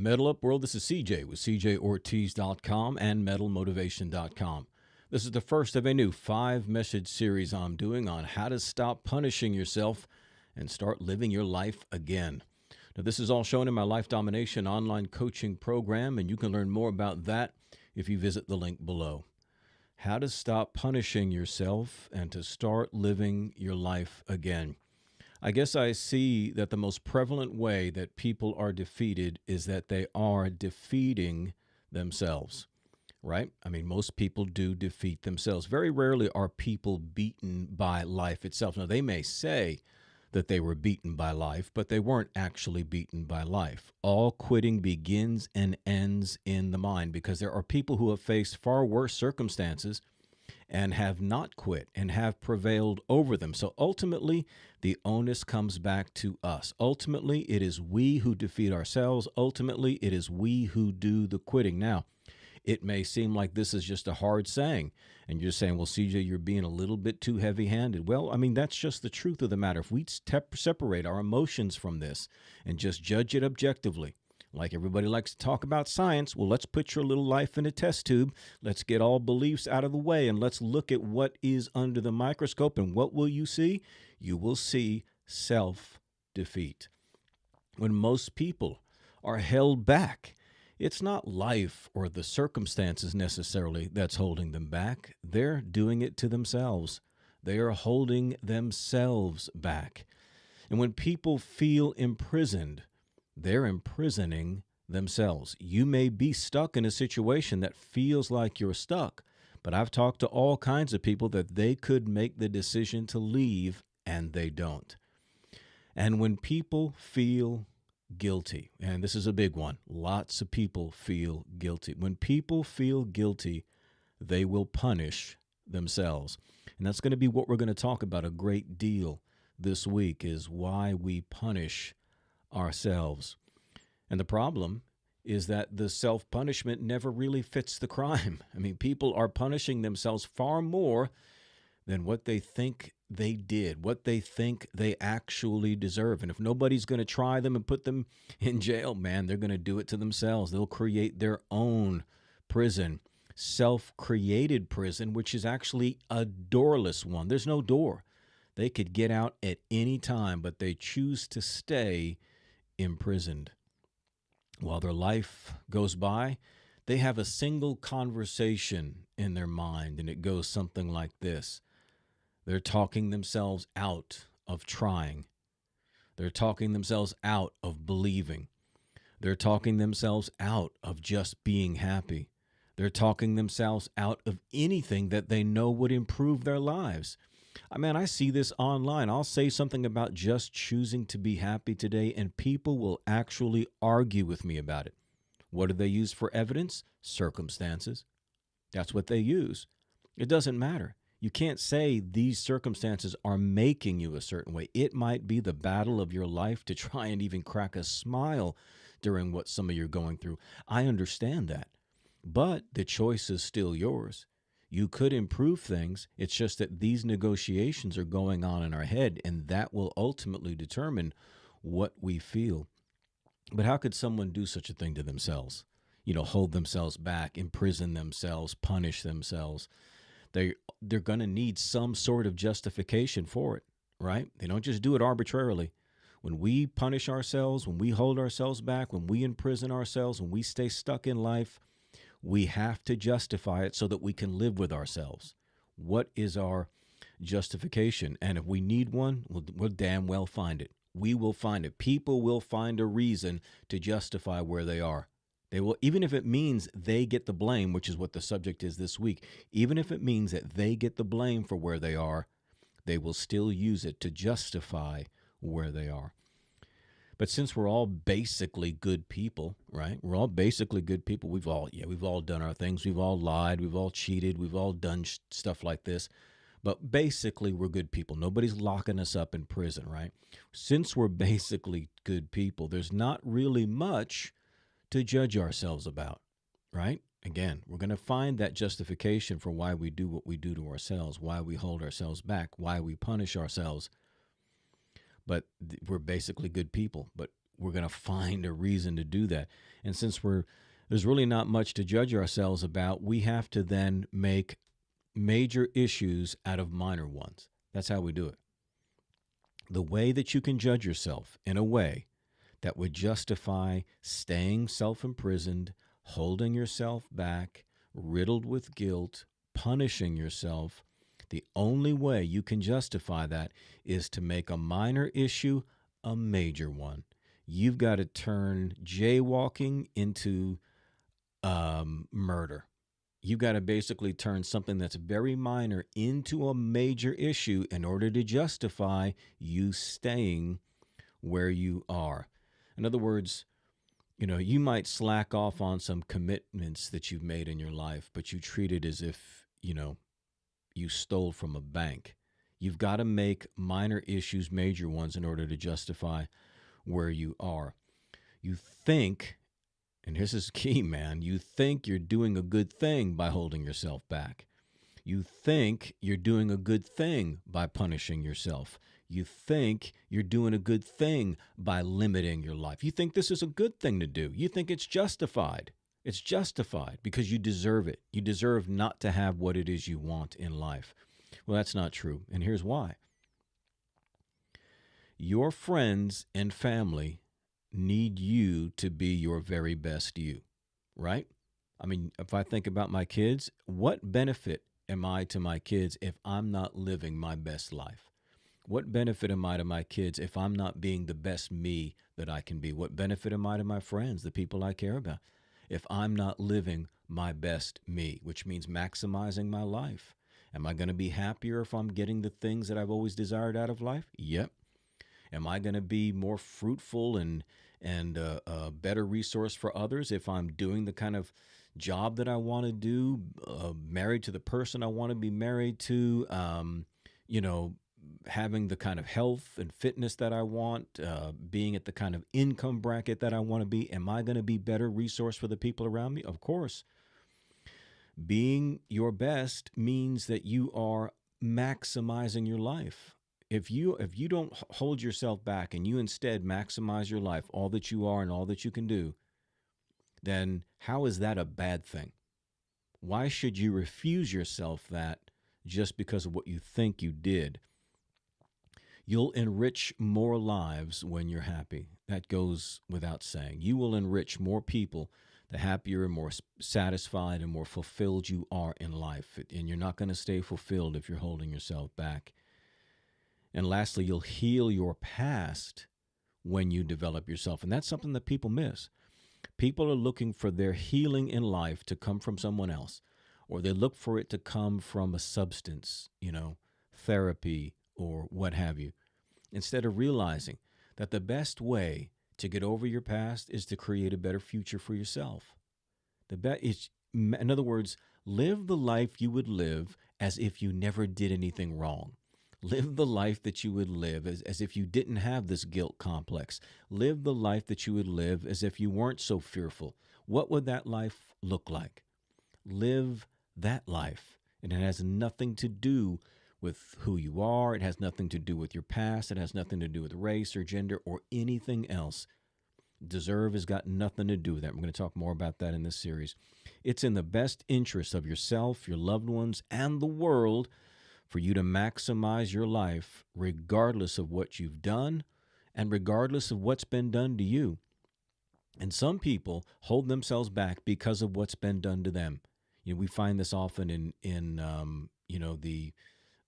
Metal Up World, this is CJ with cjortiz.com and metalmotivation.com. This is the first of a new 5-message series I'm doing on how to stop punishing yourself and start living your life again. Now, this is all shown in my Life Domination online coaching program, and you can learn more about that if you visit the link below. How to stop punishing yourself and to start living your life again. I guess I see that the most prevalent way that people are defeated is that they are defeating themselves, right? I mean, most people do defeat themselves. Very rarely are people beaten by life itself. Now, they may say that they were beaten by life, but they weren't actually beaten by life. All quitting begins and ends in the mind, because there are people who have faced far worse circumstances and have not quit and have prevailed over them. So ultimately, the onus comes back to us. Ultimately, it is we who defeat ourselves. Ultimately, it is we who do the quitting. Now, it may seem like this is just a hard saying, and you're saying, well, CJ, you're being a little bit too heavy-handed. Well, I mean, that's just the truth of the matter. If we separate our emotions from this and just judge it objectively, like everybody likes to talk about science, well, let's put your little life in a test tube. Let's get all beliefs out of the way, and let's look at what is under the microscope. And what will you see? You will see self-defeat. When most people are held back, it's not life or the circumstances necessarily that's holding them back. They're doing it to themselves. They are holding themselves back. And when people feel imprisoned, they're imprisoning themselves. You may be stuck in a situation that feels like you're stuck, but I've talked to all kinds of people that they could make the decision to leave, and they don't. And when people feel guilty, and this is a big one, lots of people feel guilty. When people feel guilty, they will punish themselves. And that's going to be what we're going to talk about a great deal this week, is why we punish ourselves. And the problem is that the self-punishment never really fits the crime. I mean, people are punishing themselves far more than what they think they did, what they think they actually deserve. And if nobody's going to try them and put them in jail, man, they're going to do it to themselves. They'll create their own prison, self-created prison, which is actually a doorless one. There's no door. They could get out at any time, but they choose to stay imprisoned. While their life goes by, they have a single conversation in their mind, and it goes something like this. They're talking themselves out of trying. They're talking themselves out of believing. They're talking themselves out of just being happy. They're talking themselves out of anything that they know would improve their lives. I mean, I see this online. I'll say something about just choosing to be happy today, and people will actually argue with me about it. What do they use for evidence? Circumstances. That's what they use. It doesn't matter. You can't say these circumstances are making you a certain way. It might be the battle of your life to try and even crack a smile during what some of you are going through. I understand that. But the choice is still yours. You could improve things. It's just that these negotiations are going on in our head, and that will ultimately determine what we feel. But how could someone do such a thing to themselves? Hold themselves back, imprison themselves, punish themselves. They're going to need some sort of justification for it, right? They don't just do it arbitrarily. When we punish ourselves, when we hold ourselves back, when we imprison ourselves, when we stay stuck in life, we have to justify it so that we can live with ourselves. What is our justification? And if we need one, we'll damn well find it. We will find it. People will find a reason to justify where they are. They will, even if it means they get the blame, which is what the subject is this week. Even if it means that they get the blame for where they are, they will still use it to justify where they are. But since we're all basically good people, right? We're all basically good people. We've all done our things. We've all lied. We've all cheated. We've all done stuff like this. But basically, we're good people. Nobody's locking us up in prison, right? Since we're basically good people, there's not really much to judge ourselves about, right? Again, we're going to find that justification for why we do what we do to ourselves, why we hold ourselves back, why we punish ourselves. But we're basically good people. But we're going to find a reason to do that. And since there's really not much to judge ourselves about, we have to then make major issues out of minor ones. That's how we do it. The way that you can judge yourself in a way that would justify staying self-imprisoned, holding yourself back, riddled with guilt, punishing yourself, the only way you can justify that is to make a minor issue a major one. You've got to turn jaywalking into murder. You've got to basically turn something that's very minor into a major issue in order to justify you staying where you are. In other words, you might slack off on some commitments that you've made in your life, but you treat it as if, you stole from a bank. You've got to make minor issues major ones in order to justify where you are. You think, and this is key, man, you think you're doing a good thing by holding yourself back. You think you're doing a good thing by punishing yourself. You think you're doing a good thing by limiting your life. You think this is a good thing to do. You think it's justified. It's justified because you deserve it. You deserve not to have what it is you want in life. Well, that's not true. And here's why. Your friends and family need you to be your very best you, right? I mean, if I think about my kids, what benefit am I to my kids if I'm not living my best life? What benefit am I to my kids if I'm not being the best me that I can be? What benefit am I to my friends, the people I care about, if I'm not living my best me, which means maximizing my life? Am I going to be happier if I'm getting the things that I've always desired out of life? Yep. Am I going to be more fruitful and a better resource for others if I'm doing the kind of job that I want to do, married to the person I want to be married to, having the kind of health and fitness that I want, being at the kind of income bracket that I want to be? Am I going to be a better resource for the people around me? Of course. Being your best means that you are maximizing your life. If you don't hold yourself back and you instead maximize your life, all that you are and all that you can do, then how is that a bad thing? Why should you refuse yourself that just because of what you think you did? You'll enrich more lives when you're happy. That goes without saying. You will enrich more people the happier and more satisfied and more fulfilled you are in life. And you're not going to stay fulfilled if you're holding yourself back. And lastly, you'll heal your past when you develop yourself. And that's something that people miss. People are looking for their healing in life to come from someone else, or they look for it to come from a substance, therapy or what have you, instead of realizing that the best way to get over your past is to create a better future for yourself. In other words, live the life you would live as if you never did anything wrong. Live the life that you would live as if you didn't have this guilt complex. Live the life that you would live as if you weren't so fearful. What would that life look like? Live that life. And it has nothing to do with who you are. It has nothing to do with your past. It has nothing to do with race or gender or anything else. Deserve has got nothing to do with that. We're going to talk more about that in this series. It's in the best interest of yourself, your loved ones, and the world for you to maximize your life regardless of what you've done and regardless of what's been done to you. And some people hold themselves back because of what's been done to them. We find this often in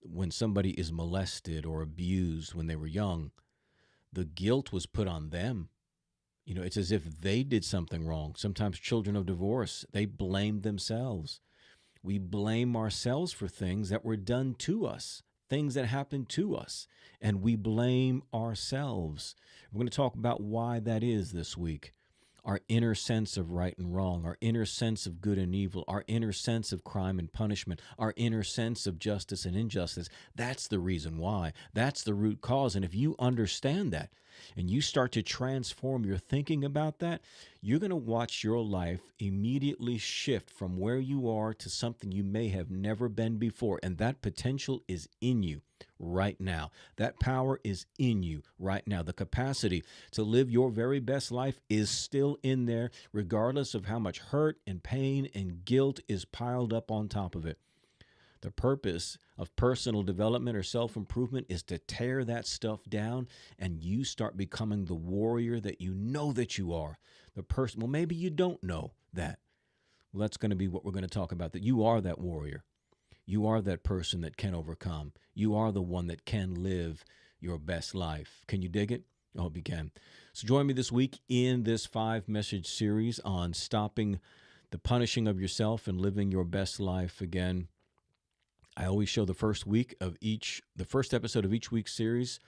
when somebody is molested or abused when they were young, the guilt was put on them. It's as if they did something wrong. Sometimes children of divorce, they blame themselves. We blame ourselves for things that were done to us, things that happened to us, and we blame ourselves. We're going to talk about why that is this week. Our inner sense of right and wrong, our inner sense of good and evil, our inner sense of crime and punishment, our inner sense of justice and injustice. That's the reason why. That's the root cause. And if you understand that, and you start to transform your thinking about that, you're going to watch your life immediately shift from where you are to something you may have never been before. And that potential is in you right now. That power is in you right now. The capacity to live your very best life is still in there, regardless of how much hurt and pain and guilt is piled up on top of it. The purpose of personal development or self-improvement is to tear that stuff down, and you start becoming the warrior that you know that you are. The person, well, maybe you don't know that. Well, that's going to be what we're going to talk about, that you are that warrior. You are that person that can overcome. You are the one that can live your best life. Can you dig it? I hope you can. So join me this week in this 5-message series on stopping the punishing of yourself and living your best life. Again, I always show the first episode of each week's series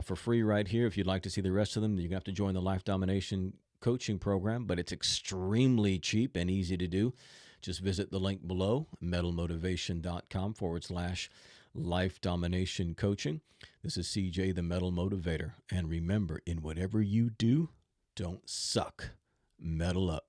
for free right here. If you'd like to see the rest of them, you're going to have to join the Life Domination Coaching Program, but it's extremely cheap and easy to do. Just visit the link below, metalmotivation.com/Life Domination Coaching. This is CJ, the Metal Motivator. And remember, in whatever you do, don't suck. Metal up.